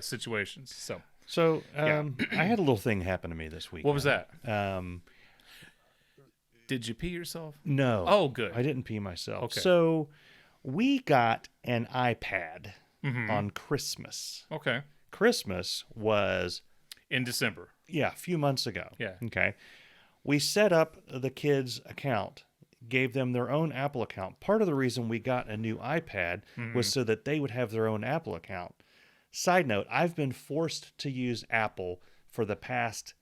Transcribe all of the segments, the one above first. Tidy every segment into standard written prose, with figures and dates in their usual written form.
situations. So I had a little thing happen to me this week. What was that? Did you pee yourself? No. Oh, good. I didn't pee myself. Okay. So we got an iPad on Christmas. Okay. Christmas was In December. a few months ago. Yeah. Okay. We set up the kids' account, gave them their own Apple account. Part of the reason we got a new iPad was so that they would have their own Apple account. Side note, I've been forced to use Apple for the past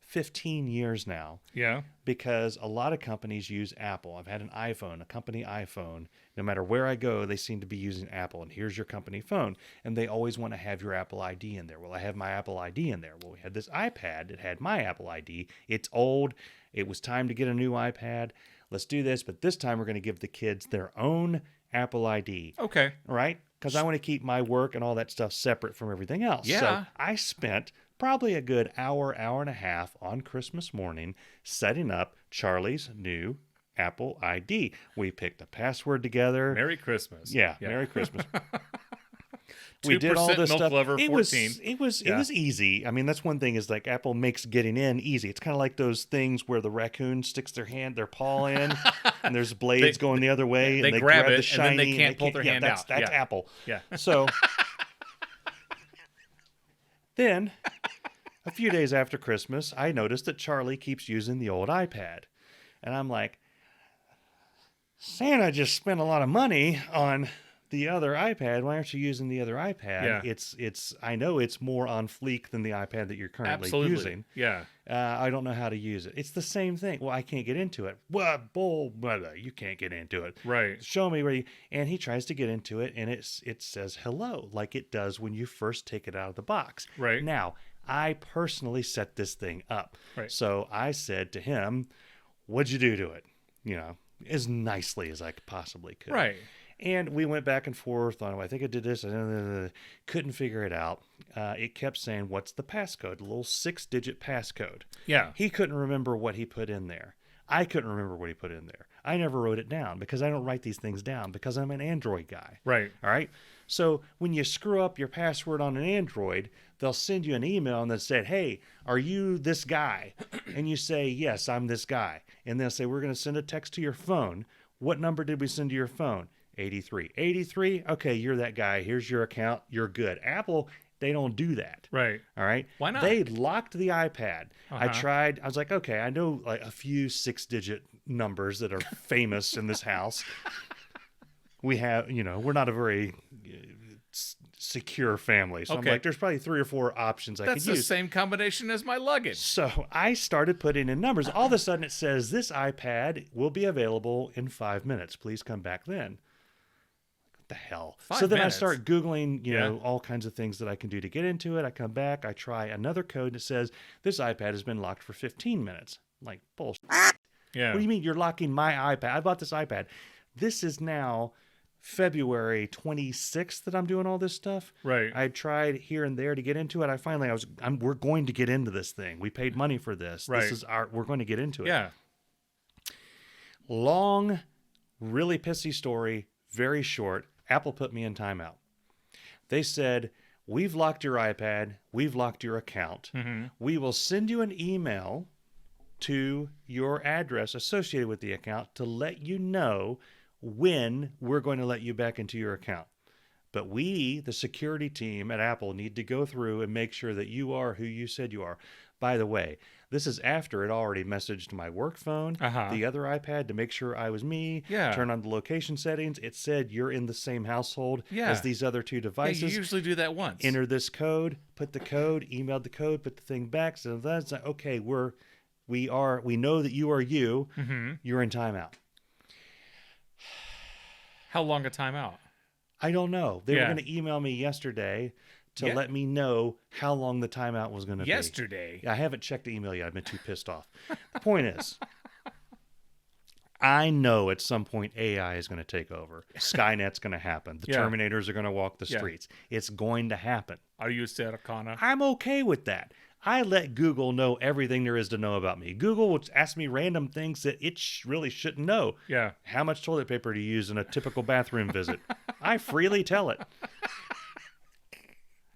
15 years now. Yeah. Because a lot of companies use Apple. I've had an iPhone, a company iPhone. No matter where I go, they seem to be using Apple. And here's your company phone. And they always want to have your Apple ID in there. Well, I have my Apple ID in there. Well, we had this iPad. It had my Apple ID. It's old. It was time to get a new iPad. Let's do this. But this time we're going to give the kids their own Apple ID. Okay. Right? Because I want to keep my work and all that stuff separate from everything else. Yeah. So I spent probably a good hour and a half on Christmas morning setting up Charlie's new Apple ID. We picked a password together. Merry Christmas. Yeah. Merry Christmas. We did all this milk stuff. Lover, 14. It was easy. I mean, that's one thing is like Apple makes getting in easy. It's kind of like those things where the raccoon sticks their paw in, and there's blades going the other way, and they grab it, the shiny, and then they can't pull their hand out. That's Apple. Yeah. So then, a few days after Christmas, I noticed that Charlie keeps using the old iPad, and I'm like, Santa just spent a lot of money on the other iPad. Why aren't you using the other iPad? Yeah. I know it's more on fleek than the iPad that you're currently using. Yeah. I don't know how to use it. It's the same thing. Well, I can't get into it. Well, you can't get into it. Right. Show me where you. And he tries to get into it, and it says hello, like it does when you first take it out of the box. Right. Now, I personally set this thing up. Right. So I said to him, "What'd you do to it?" As nicely as I possibly could. Right. And we went back and forth on, I think I did this. Couldn't figure it out. It kept saying, what's the passcode? A little 6-digit passcode. Yeah. He couldn't remember what he put in there. I couldn't remember what he put in there. I never wrote it down because I don't write these things down because I'm an Android guy. Right. All right. So when you screw up your password on an Android, they'll send you an email and they'll say, hey, are you this guy? And you say, yes, I'm this guy. And they'll say, we're going to send a text to your phone. What number did we send to your phone? 83. 83? Okay, you're that guy. Here's your account. You're good. Apple, they don't do that. Right. All right? Why not? They locked the iPad. Uh-huh. I tried. I was like, okay, I know like a few 6-digit numbers that are famous in this house. We have, we're not a very secure family. So I'm like, there's probably 3 or 4 options I could use. That's the same combination as my luggage. So I started putting in numbers. All of a sudden it says, this iPad will be available in 5 minutes. Please come back then. What the hell? 5 So then minutes. I start Googling, all kinds of things that I can do to get into it. I come back. I try another code that says, this iPad has been locked for 15 minutes. I'm like, bullshit. Yeah. What do you mean you're locking my iPad? I bought this iPad. This is now February 26th that I'm doing all this stuff. Right. I tried here and there to get into it. We're going to get into this thing. We paid money for this. Right. We're going to get into it. Yeah. Long, really pissy story, very short. Apple put me in timeout. They said, we've locked your iPad. We've locked your account. Mm-hmm. We will send you an email to your address associated with the account to let you know when we're going to let you back into your account. But we, the security team at Apple, need to go through and make sure that you are who you said you are. By the way, this is after it already messaged my work phone, the other iPad, to make sure I was me. Yeah. Turn on the location settings. It said you're in the same household as these other 2 devices. Yeah, you usually do that once. Enter this code, put the code, emailed the code, put the thing back. So that's okay. We know that you are you. Mm-hmm. You're in timeout. How long a timeout? I don't know. They were going to email me yesterday to let me know how long the timeout was going to be. Yesterday? I haven't checked the email yet. I've been too pissed off. The point is, I know at some point AI is going to take over. Skynet's going to happen. The Terminators are going to walk the streets. It's going to happen. Are you Sarah Connor? I'm okay with that. I let Google know everything there is to know about me. Google will ask me random things that it really shouldn't know. Yeah. How much toilet paper do you use in a typical bathroom visit? I freely tell it.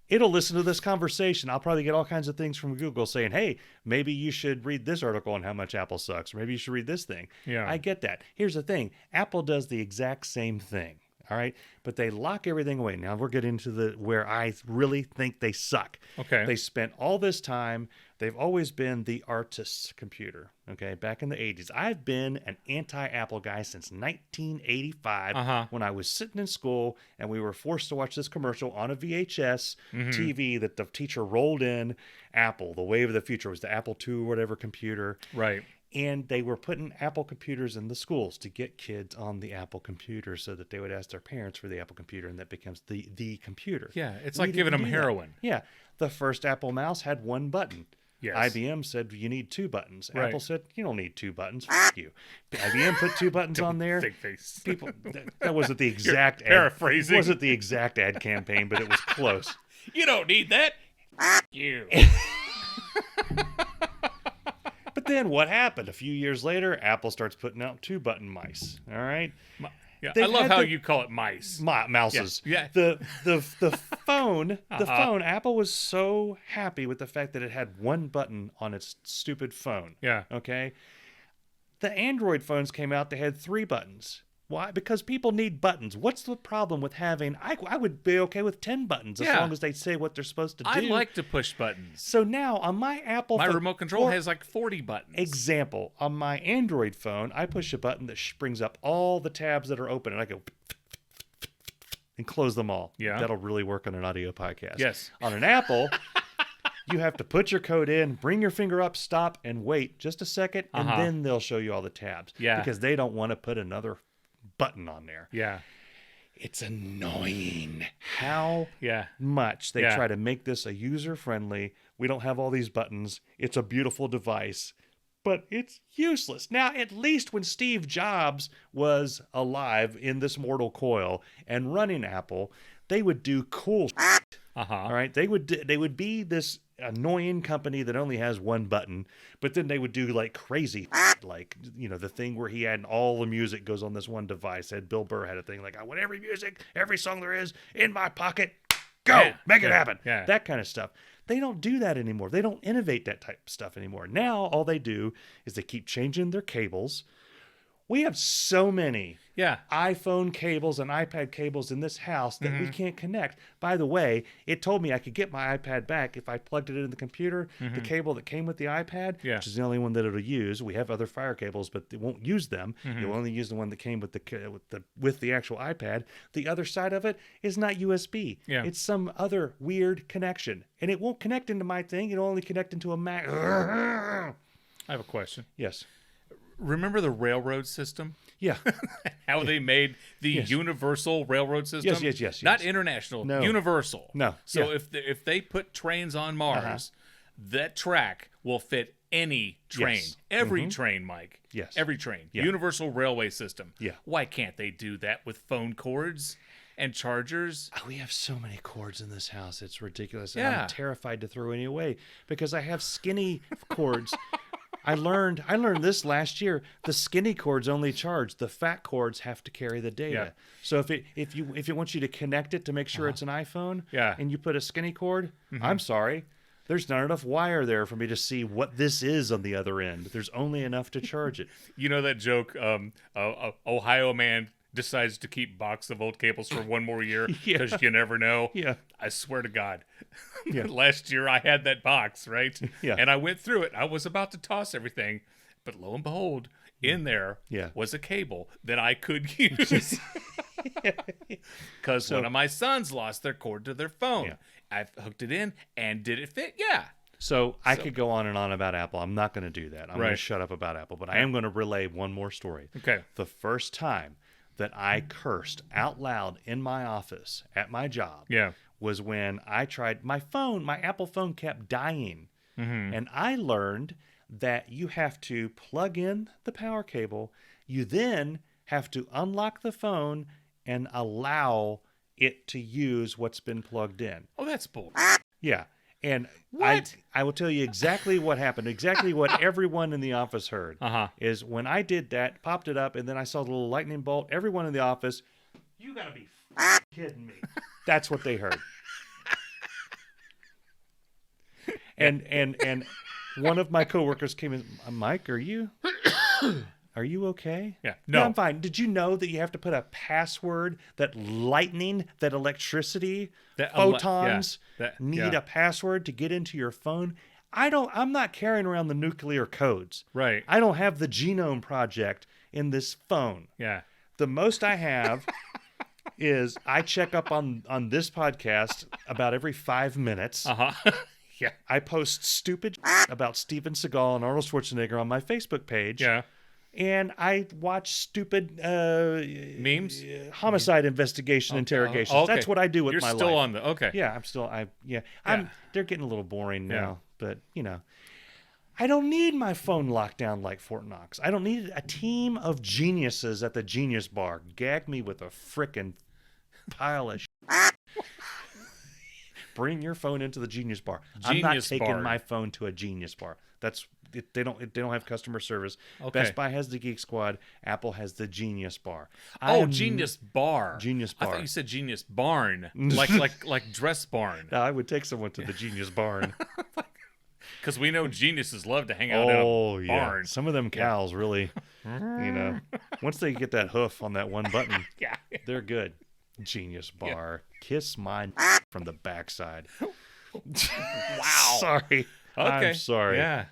It'll listen to this conversation. I'll probably get all kinds of things from Google saying, hey, maybe you should read this article on how much Apple sucks, or maybe you should read this thing. Yeah. I get that. Here's the thing. Apple does the exact same thing. All right. But they lock everything away. Now we're getting into where I really think they suck. Okay. They spent all this time. They've always been the artist's computer. Okay. Back in the 80s. I've been an anti-Apple guy since 1985 when I was sitting in school and we were forced to watch this commercial on a VHS TV that the teacher rolled in. Apple, the wave of the future, was the Apple II or whatever computer. Right. And they were putting Apple computers in the schools to get kids on the Apple computer so that they would ask their parents for the Apple computer, and that becomes the computer. Yeah, it's We like giving them didn't do that. heroin. Yeah. The first Apple mouse had one button. Yes. IBM said you need two buttons. Right. Apple said you don't need two buttons. F you. IBM put two buttons on there. Big face. People, that wasn't the exact paraphrasing. It wasn't the exact ad campaign, but it was close. You don't need that. You. But then what happened? A few years later, Apple starts putting out two button mice. All right. Yeah, They've I love had how the- you call it mice. Mouses. Yeah. The phone, the phone. Apple was so happy with the fact that it had one button on its stupid phone. Yeah. Okay. The Android phones came out. They had three buttons. Why? Because people need buttons. What's the problem with having? I would be okay with 10 buttons as Yeah. long as they say what they're supposed to do. I like to push buttons. So now on my Apple, My phone, remote control for has like 40 buttons. example on my Android phone, I push a button that brings up all the tabs that are open, and I go and close them all. Yeah. That'll really work on an audio podcast. Yes. On an Apple, you have to put your code in, bring your finger up, stop, and wait just a second, and then they'll show you all the tabs. Yeah. Because they don't want to put another button on there. Yeah. It's annoying how Yeah. much they Yeah. try to make this a user-friendly. We don't have all these buttons. It's a beautiful device, but it's useless. Now, at least when Steve Jobs was alive in this mortal coil and running Apple, they would do cool shit. All right, they would be this annoying company that only has one button, but then they would do like crazy shit, like the thing where he had all the music goes on this one device. Had Bill Burr had a thing like, I want every music, every song there is in my pocket. Go, Yeah. make it Yeah. happen. Yeah. That kind of stuff. They don't do that anymore. They don't innovate that type of stuff anymore. Now all they do is they keep changing their cables. We have so many Yeah. iPhone cables and iPad cables in this house that we can't connect. By the way, it told me I could get my iPad back if I plugged it into the computer. The cable that came with the iPad, Yeah. which is the only one that it'll use. We have other Fire cables, but they won't use them. You'll only use the one that came with the actual iPad. The other side of it is not USB. Yeah. It's some other weird connection, and it won't connect into my thing. It'll only connect into a Mac. I have a question. Yes. Remember the railroad system? Yeah. How they made the universal railroad system? Yes. Not international. No. Universal. No. So Yeah. if they put trains on Mars, that track will fit any train. Yes. Every train, Mike. Yes. Every train. Yeah. Universal railway system. Yeah. Why can't they do that with phone cords and chargers? Oh, we have so many cords in this house. It's ridiculous. Yeah. And I'm terrified to throw any away because I have skinny cords. I learned this last year. The skinny cords only charge. The fat cords have to carry the data. Yeah. So if it wants you to connect it to make sure it's an iPhone, Yeah. and you put a skinny cord, I'm sorry. There's not enough wire there for me to see what this is on the other end. There's only enough to charge it. You know that joke, Ohio man decides to keep box of old cables for one more year Yeah. because you never know. Yeah. I swear to God. Yeah. Last year I had that box, right? Yeah. And I went through it. I was about to toss everything, but lo and behold, in there Yeah. was a cable that I could use. Because one of my sons lost their cord to their phone. Yeah. I hooked it in, and did it fit? Yeah. So I could go on and on about Apple. I'm not going to do that. I'm going to Right. shut up about Apple, but I am going to relay one more story. Okay. The first time that I cursed out loud in my office at my job Yeah. was when I tried my Apple phone kept dying. And I learned that you have to plug in the power cable. You then have to unlock the phone and allow it to use what's been plugged in. Oh, that's bull. Yeah. And What? I will tell you exactly what happened, exactly what everyone in the office heard. Is when I did that, popped it up, and then I saw the little lightning bolt, everyone in the office, you gotta be kidding me. That's what they heard. And one of my coworkers came in. Mike, are you okay? Yeah. No, No. I'm fine. Did you know that you have to put a password that lightning, that electricity, photons need a password to get into your phone? I'm not carrying around the nuclear codes. Right. I don't have the genome project in this phone. Yeah. The most I have is I check up on this podcast about every 5 minutes. Uh-huh. Yeah. I post stupid about Steven Seagal and Arnold Schwarzenegger on my Facebook page. Yeah. And I watch stupid Memes? homicide investigation interrogations. Oh, okay. That's what I do with You're my life. still on the okay. Yeah, they're getting a little boring now, but I don't need my phone locked down like Fort Knox. I don't need a team of geniuses at the Genius Bar. Gag me with a frickin' pile of Bring your phone into the Genius Bar. I'm not taking my phone to a Genius Bar. They don't have customer service. Okay. Best Buy has the Geek Squad. Apple has the Genius Bar. Genius Bar. Genius Bar. I thought you said Genius Barn, like dress barn. I would take someone to the Genius Barn. Because we know geniuses love to hang out in a barn. Some of them cows really, once they get that hoof on that one button, they're good. Genius Bar. Kiss mine from the backside. Wow. Sorry. Okay. I'm sorry. Yeah.